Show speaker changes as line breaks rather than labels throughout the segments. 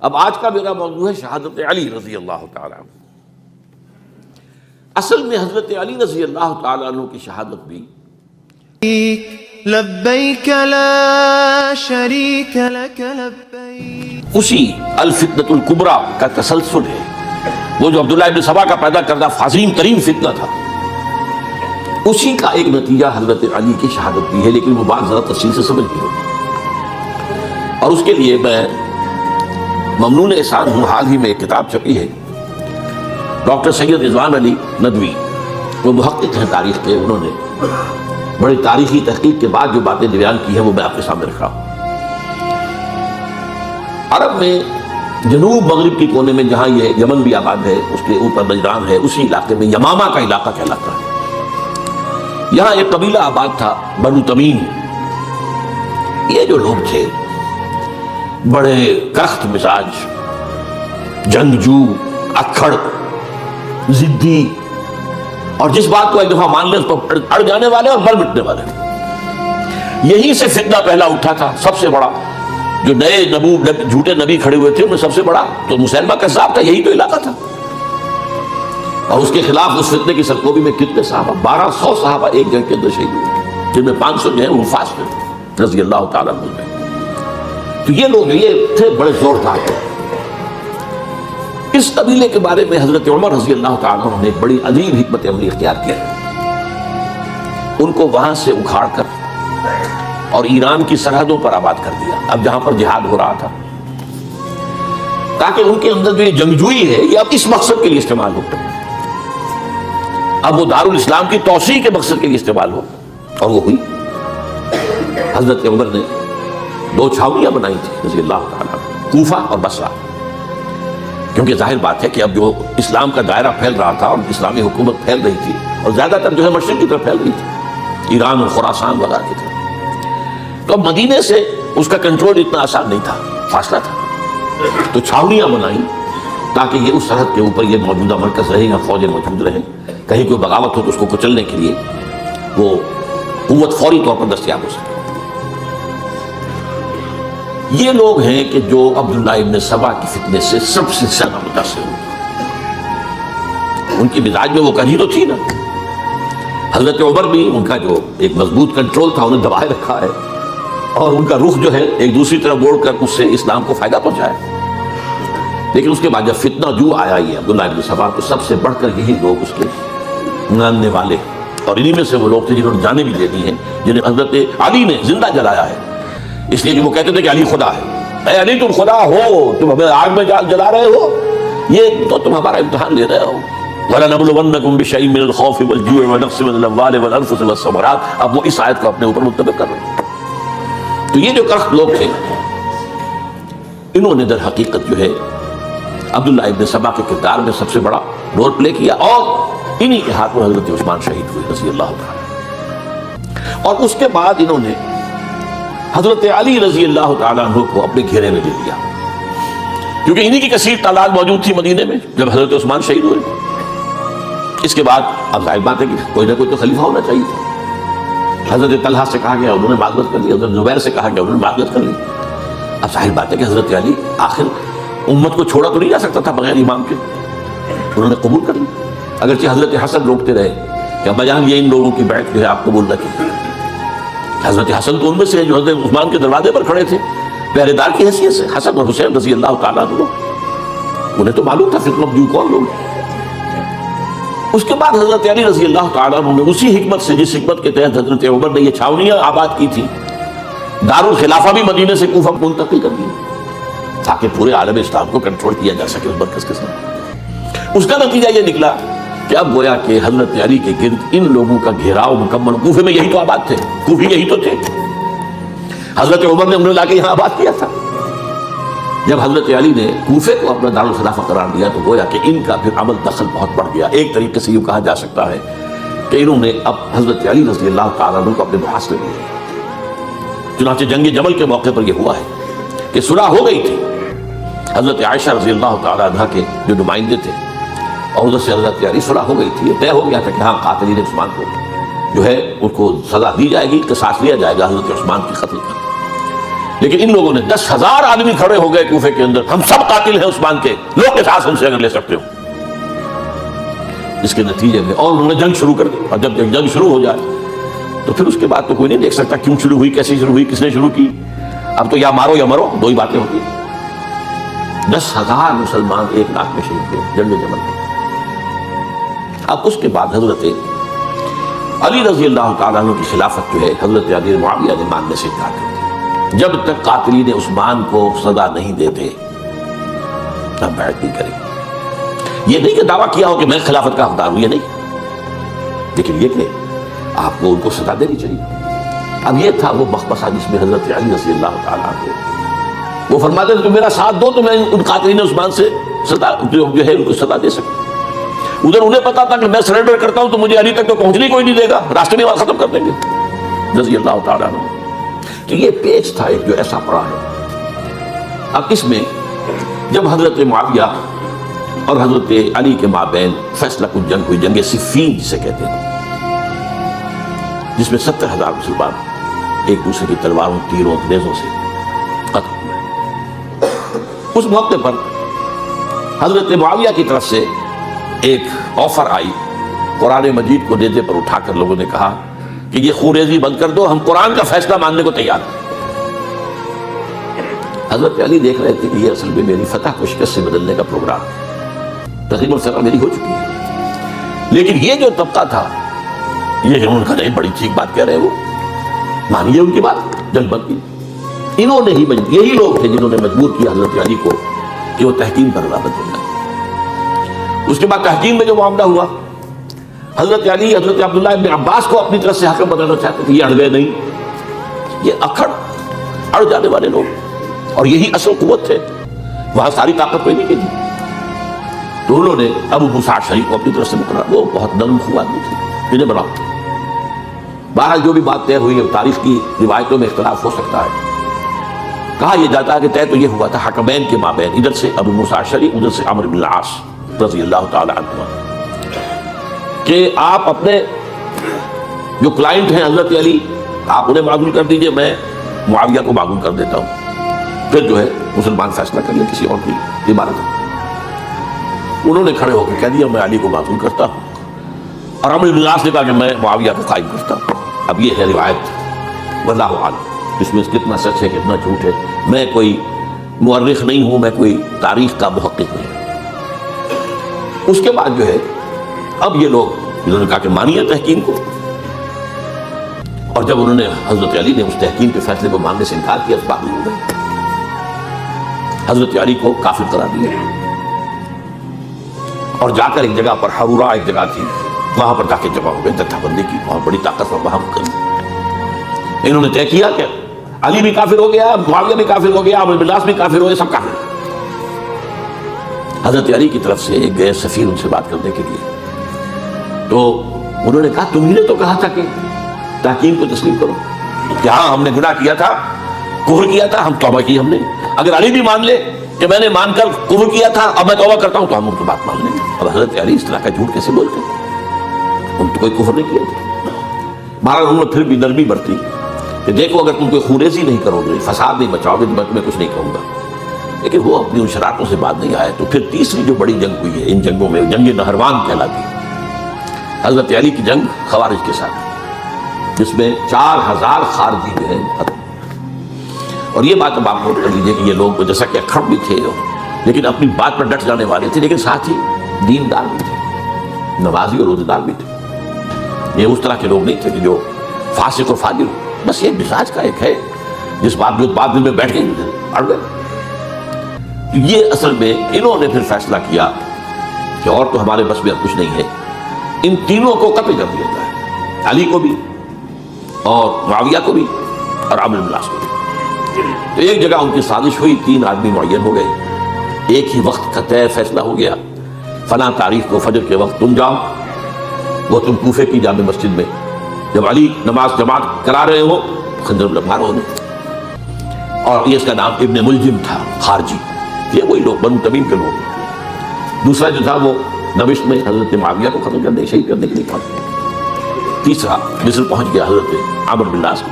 اب آج کا میرا موضوع ہے شہادت علی رضی اللہ تعالیٰ عنہ۔ اصل میں حضرت علی رضی اللہ تعالیٰ عنہ کی شہادت بھی
لبیک لا شریک لک لبیک
اسی الفتنۃ الکبریٰ کا تسلسل ہے، وہ جو عبداللہ ابن سبا کا پیدا کردہ عظیم ترین فتنہ تھا، اسی کا ایک نتیجہ حضرت علی کی شہادت بھی ہے، لیکن وہ بات ذرا تفصیل سے سمجھنی ہوگی۔ اور اس کے لیے میں ممنون احسان ہوں، حال ہی میں ایک کتاب چھپی ہے، ڈاکٹر سید رضوان علی ندوی، وہ محقق ہیں تاریخ کے، انہوں نے بڑی تاریخی تحقیق کے بعد جو باتیں بیان کی ہیں وہ میں آپ کے سامنے رکھا ہوں۔ عرب میں جنوب مغرب کے کونے میں جہاں یہ یمن بھی آباد ہے، اس کے اوپر نجران ہے، اسی علاقے میں یمامہ کا علاقہ کہلاتا ہے۔ یہاں ایک قبیلہ آباد تھا بنو تمیم۔ یہ جو لوگ تھے بڑے کرخت مزاج، جنگجو، اکھڑ، ضدی، اور جس بات کو ایک دفعہ مان لیں اس پر اڑ جانے والے اور مر مٹنے والے۔ یہیں سے فتنہ پہلا اٹھا تھا، سب سے بڑا جو نئے جھوٹے نبی کھڑے ہوئے تھے ان میں سب سے بڑا تو مسیلمہ کذاب تھا، یہی تو علاقہ تھا۔ اور اس کے خلاف اس فتنے کی سرکوبی میں کتنے صحابہ، 1200 صحابہ ایک جنگ کے اندر شہید ہوئے، جن میں 500 جو ہیں وہ وفات میں رضی اللہ تعالیٰ عنہ۔ تو یہ لوگ یہ تھے بڑے زوردار تھے۔ اس قبیلے کے بارے میں حضرت عمر رضی اللہ تعالیٰ عنہ نے ایک بڑی عظیم حکمت عملی اختیار کی، ان کو وہاں سے اکھاڑ کر اور ایران کی سرحدوں پر آباد کر دیا، اب جہاں پر جہاد ہو رہا تھا، تاکہ ان کے اندر جو یہ جنگجوئی ہے یہ اب اس مقصد کے لیے استعمال ہو، اب وہ دارالاسلام کی توسیع کے مقصد کے لیے استعمال ہو۔ اور وہ ہوئی۔ حضرت عمر نے 2 چھاؤنیاں بنائی تھی رضی اللہ تعالیٰ، کوفہ اور بصرہ، کیونکہ ظاہر بات ہے کہ اب جو اسلام کا دائرہ پھیل رہا تھا اور اسلامی حکومت پھیل رہی تھی، اور زیادہ تر جو ہے مشرق کی طرف پھیل رہی تھی، ایران اور خراسان وغیرہ کی طرف، تو اب مدینے سے اس کا کنٹرول اتنا آسان نہیں تھا، فاصلہ تھا، تو چھاؤنیاں بنائیں تاکہ یہ اس سرحد کے اوپر یہ موجودہ مرکز رہے یا فوجیں موجود رہیں، کہیں کوئی بغاوت ہو تو اس کو کچلنے کے لیے وہ قوت فوری طور پر دستیاب ہو سکے۔ یہ لوگ ہیں کہ جو عبداللہ ابن سبا کی فتنے سے سب سے زیادہ متاثر ہوئے۔ ان کی مزاج میں وہ کڑی تو تھی نا، حضرت عمر بھی ان کا جو ایک مضبوط کنٹرول تھا انہیں دبائے رکھا ہے، اور ان کا رخ جو ہے ایک دوسری طرف موڑ کر اس سے اسلام کو فائدہ پہنچایا۔ لیکن اس کے بعد جب فتنہ جو آیا یہ عبداللہ ابن سبا، تو سب سے بڑھ کر یہی لوگ اس کے ماننے والے، اور انہی میں سے وہ لوگ تھے جنہوں نے جانیں بھی دے دی ہیں، جنہیں حضرت علی نے زندہ جلایا ہے، اس لیے کہ وہ کہتے تھے کہ علی خدا ہے۔ اے علی تم خدا ہو، تم ہمیں آگ میں جلا رہے ہو، یہ تو تم ہمارا امتحان لے رہے ہو۔ وَلَنَبْلُوَنَّكُمْ بِشَيْءٍ مِّنَ الْخَوْفِ وَالْجُوعِ وَنَقْصٍ مِّنَ الْأَمْوَالِ وَالْأَنفُسِ وَالثَّمَرَاتِ، اب وہ اس آیت کو اپنے اوپر منطبق کر رہے ہیں۔ تو یہ جو کرخت لوگ تھے، انہوں نے در حقیقت جو ہے عبداللہ ابن سبا کے کردار میں سب سے بڑا رول پلے کیا، اور انہی کے ہاتھ میں حضرت عثمان شہید ہوئے رضی اللہ تعالیٰ۔ اور اس کے بعد انہوں نے حضرت علی رضی اللہ تعالیٰ عنہ کو اپنے گھیرے میں لے لیا، کیونکہ انہی کی کثیر تعداد موجود تھی مدینے میں جب حضرت عثمان شہید ہوئے۔ اس کے بعد اب ظاہر بات ہے کہ کوئی نہ کوئی تو خلیفہ ہونا چاہیے تھا۔ حضرت طلحہ سے کہا گیا، انہوں نے معذرت کر لی، حضرت زبیر سے کہا گیا، انہوں نے معذرت کر لی۔ اب ظاہر بات ہے کہ حضرت علی آخر امت کو چھوڑا تو نہیں جا سکتا تھا بغیر امام کے، انہوں نے قبول کر لی، اگرچہ حضرت حسن روکتے رہے کہ ابا جان یہ ان لوگوں کی بیعت جو ہے آپ قبول نہ کی۔ حضرت حسن تو ان میں سے ہیں جو حضرت عثمان کے دروازے پر کھڑے تھے پہرے دار کی حیثیت سے، حسن اور حسین رضی اللہ تعالیٰ عنہ، انہیں تو معلوم تھا فتنہ جو کون لوگ۔ اس کے بعد حضرت علی رضی اللہ تعالیٰ عنہ نے اسی حکمت سے، جس حکمت کے تحت حضرت عمر نے یہ چھاؤنیاں آباد کی تھی، دارالخلافہ بھی مدینے سے کوفہ منتقل کر دی تاکہ پورے عالم اسلام کو کنٹرول کیا جا سکے اس مرکز کے ساتھ۔ اس کا نتیجہ یہ نکلا کہ اب گویا کہ حضرت علی کے گرد ان لوگوں کا گھیراؤ مکمل، کوفے میں یہی تو آباد تھے، کوفی یہی تو تھے، حضرت عمر نے انہیں لا کے یہاں آباد کیا تھا۔ جب حضرت علی نے کوفے کو اپنا دارالخلافہ قرار دیا تو گویا کہ ان کا پھر عمل دخل بہت بڑھ گیا۔ ایک طریقے سے یہ کہا جا سکتا ہے کہ انہوں نے اب حضرت علی رضی اللہ تعالیٰ عنہ کو اپنے محاصرے میں لیا۔ چنانچہ جنگ جمل کے موقع پر یہ ہوا ہے کہ صلح ہو گئی تھی، حضرت عائشہ رضی اللہ تعالیٰ عنہ کے جو نمائندے تھے اور ادھر سے حضرت علی، صلح ہو گئی تھی، یہ طے ہو گیا تھا کہ ہاں قاتلین عثمان کو جو ہے ان کو سزا دی جائے گی، قصاص لیا جائے گا حضرت عثمان کے قتل کا۔ لیکن ان لوگوں نے 10,000 آدمی کھڑے ہو گئے کوفے کے اندر، ہم سب قاتل ہیں عثمان کے، لوگ قصاص ہم سے اگر لے سکتے ہو۔ اس کے نتیجے میں اور انہوں نے جنگ شروع کر دی، اور جب جنگ شروع ہو جائے تو پھر اس کے بعد تو کوئی نہیں دیکھ سکتا کیوں شروع ہوئی، کیسے شروع ہوئی، کس نے شروع کی۔ اب تو یا مارو یا مرو، دو ہی باتیں ہوتی ہیں۔ 10,000 مسلمان 1 لاکھ میں شہید ہوئے جنگ جمل میں۔ اب اس کے بعد حضرت علی رضی اللہ تعالیٰ عنہ کی خلافت جو ہے حضرت علی معاویہ نے ماننے سے انکار کر دیا۔ جب تک قاتلین عثمان کو سزا نہیں دیتے ہم بیعت نہیں کریں گے۔ یہ نہیں کہ دعویٰ کیا ہو کہ میں خلافت کا حقدار ہوں، یہ نہیں، لیکن یہ کہ آپ کو ان کو سزا دینی چاہیے۔ اب یہ تھا وہ مخمصہ جس میں حضرت علی رضی اللہ تعالیٰ عنہ وہ فرماتے تھے کہ میرا ساتھ دو تو میں ان قاتلین عثمان سے سزا جو ہے ان کو سزا دے سکتا۔ ادھر انہیں پتا تھا کہ میں سرنڈر کرتا ہوں تو مجھے علی تک تو پہنچنے کوئی نہیں دے گا، راستے میں ختم کر دیں گے رضی اللہ تعالیٰ عنہ۔ تو یہ پیچ تھا ایک جو ایسا پڑا ہے۔ اب اس میں جب حضرت معاویہ اور حضرت علی کے مابین فیصلہ کن جنگ ہوئی، جنگ صفین جسے کہتے ہیں، جس میں 70,000 مسلمان ایک دوسرے کی تلواروں، تیروں، نیزوں سے قتل ہوئے۔ اس موقع پر حضرت معاویہ کی طرف سے ایک آفر آئی، قرآن مجید کو نیزے پر اٹھا کر لوگوں نے کہا کہ یہ خونریزی بند کر دو، ہم قرآن کا فیصلہ ماننے کو تیار ہیں۔ حضرت علی دیکھ رہے تھے کہ یہ اصل میں میری فتح کو شکست سے بدلنے کا پروگرام ہے، تقریباً فتح میری ہو چکی ہے، لیکن یہ جو طبقہ تھا یہ انہوں نے کہا نہیں بڑی ٹھیک بات کہہ رہے ہیں، وہ مانیے ان کی بات، جنگ بند کی۔ انہوں نے ہی یہی لوگ تھے جنہوں نے مجبور کیا حضرت علی کو کہ وہ تحکیم پر رغبت ہو جائے۔ اس کے بعد تحکیم میں جو معاملہ ہوا، حضرت علی حضرت عبداللہ ابن عباس کو اپنی طرف سے حکم بنانا چاہتے تھے، یہ اڑ گئے نہیں، یہ اڑ جانے والے لوگ، اور یہی اصل قوت تھے، وہاں ساری طاقت کوئی نہیں کی تھی۔ تو انہوں نے ابو موسیٰ اشعری کو اپنی طرف سے مقرر، وہ بہت نرم خو آدمی تھے، انہیں بناؤ۔ بہرحال جو بھی بات طے ہوئی ہے، تاریخ کی روایتوں میں اختلاف ہو سکتا ہے، کہا یہ جاتا ہے کہ طے تو یہ ہوا تھا حکمین کے مابین، ادھر سے ابو موسیٰ اشعری، ادھر سے عمرو بن العاص رضی اللہ تعالی عنہ، کہ آپ اپنے جو کلائنٹ ہیں حضرت علی آپ انہیں معزول کر دیجئے، میں معاویہ کو معزول کر دیتا ہوں، پھر جو ہے مسلمان فیصلہ کر لیں کسی اور کی عبادت۔ انہوں نے کھڑے ہو کے کہہ دیا میں علی کو معزول کرتا ہوں، اور عمرو بن العاص نے کہا کہ میں معاویہ کو قائم کرتا ہوں۔ اب یہ ہے روایت، واللہ عالم اس میں کتنا سچ ہے کتنا جھوٹ ہے، میں کوئی مورخ نہیں ہوں، میں کوئی تاریخ کا محقق نہیں ہوں۔ اس کے بعد جو ہے اب یہ لوگ انہوں نے کہا کہ مانیے تحکیم کو، اور جب انہوں نے حضرت علی نے اس تحکیم کے فیصلے کو ماننے سے انکار کیا، اس بات ہو گئی، حضرت علی کو کافر قرار دیا، اور جا کر ایک جگہ پر حرورہ ایک جگہ تھی، وہاں پر جا کے جمع ہو گئے، جتھا بندی کی بہت بڑی طاقت پر وہاں کر انہوں نے طے کیا کہ علی بھی کافر ہو گیا، معاویہ بھی کافر ہو گیا، عمرو بن العاص بھی کافر ہو گئے، سب کافر۔ حضرت علی کی طرف سے ایک گئے سفیر ان سے بات کرنے کے لیے، تو انہوں نے کہا تم ہی نے تو کہا تھا کہ تحکیم کو تسلیم کرو، کہ ہاں ہم نے گناہ کیا تھا، کفر کیا تھا، ہم توبہ کی ہم نے، اگر علی بھی مان لے کہ میں نے مان کر کفر کیا تھا اب میں توبہ کرتا ہوں تو ہم ان کی بات مان لیں گے۔ اب حضرت علی اس طرح کا جھوٹ کیسے بولتے ہیں، ان تو کوئی کفر نہیں کیا تھا۔ بہرحال انہوں نے پھر بھی نرمی برتی کہ دیکھو اگر تم کوئی خونریزی نہیں کرو گے، فساد نہیں مچاؤ گے تو میں تمہیں کچھ نہیں کہوں گا، لیکن وہ اپنی ان شرارتوں سے بعد نہیں آئے۔ تو پھر تیسری جو بڑی جنگ ہوئی ہے ان جنگوں میں، جنگ نہروان کہلاتی ہے، حضرت علی کی جنگ خوارج کے ساتھ، جس میں 4,000 خارجی جو ہیں ختم۔ اور یہ بات اب آپ نوٹ کر لیجیے کہ یہ لوگ جیسا کہ اکھڑ بھی تھے لیکن اپنی بات پر ڈٹ جانے والے تھے، لیکن ساتھ ہی دیندار بھی تھے، نمازی اور روزے دار بھی تھے۔ یہ اس طرح کے لوگ نہیں تھے کہ جو فاسق اور فاجر، بس یہ مزاج کا ایک ہے جس بات دل میں بیٹھ گئی اڑ گئے۔ یہ اصل میں انہوں نے پھر فیصلہ کیا کہ اور تو ہمارے بس میں اب کچھ نہیں ہے، ان تینوں کو قتل کر دیا جائے، علی کو بھی اور معاویہ کو بھی اور عمرو بن العاص کو بھی۔ تو ایک جگہ ان کی سازش ہوئی، 3 آدمی معین ہو گئے، ایک ہی وقت کا طے فیصلہ ہو گیا، فلاں تاریخ کو فجر کے وقت تم جاؤ، وہ تم کوفے کی جامع مسجد میں جب علی نماز جماعت کرا رہے ہو خنجر مارو انہیں۔ اور یہ اس کا نام ابن ملجم تھا، خارجی، یہ وہی لوگ بنو تمیم کے لوگ۔ دوسرا جو تھا وہ دمشق میں حضرت معاویہ کو ختم کرنے شہید کرنے کے لیے پہنچ گیا۔ تیسرا مصر پہنچ گیا حضرت عمرو بن العاص کو۔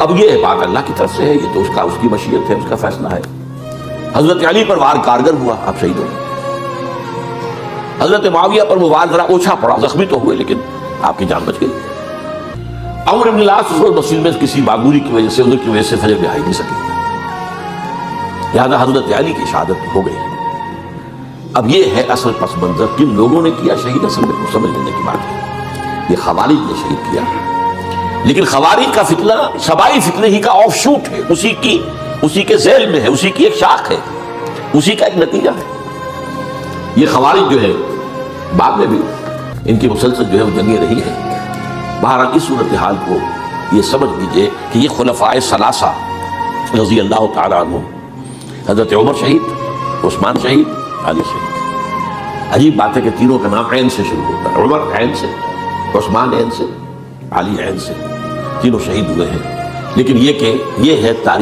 اب یہ بات اللہ کی طرف سے ہے، یہ تو اس کی مشیت ہے، اس کا فیصلہ ہے۔ حضرت علی پر وار کارگر ہوا، آپ شہید ہو گئے۔ حضرت معاویہ پر وہ وار ذرا اوچھا پڑا، زخمی تو ہوئے لیکن آپ کی جان بچ گئی۔ عمرو بن العاص اس روز مسجد میں کسی معذوری کی وجہ سے، عذر کی وجہ سے فجر میں آ ہی نہیں سکے، لہٰذا حضرت علی کی شہادت ہو گئی۔ اب یہ ہے اصل پس منظر، کن لوگوں نے کیا شہید، اصل میں سمجھ لینے کی بات ہے۔ یہ خوارج نے شہید کیا، لیکن خوارج کا فتنہ سبائی فتنے ہی کا آف شوٹ ہے، اسی کے ذیل میں ہے، اسی کی ایک شاخ ہے، اسی کا ایک نتیجہ ہے۔ یہ خوارج جو ہے بعد میں بھی ان کی مسلسل جو ہے وہ جنگیں رہی ہیں۔ بہرحال اس صورتحال کو یہ سمجھ لیجئے کہ یہ خلفائے ثلاثہ رضی اللہ تعالیٰ عنہ، حضرت عمر شہید، عثمان شہید، علی شہید۔ عجیب بات ہے کہ تینوں کا نام عین سے شروع ہوتا ہے، عمر عین سے، عثمان عین سے، علی عین سے، تینوں شہید ہوئے ہیں۔ لیکن یہ کہ یہ ہے تاریخ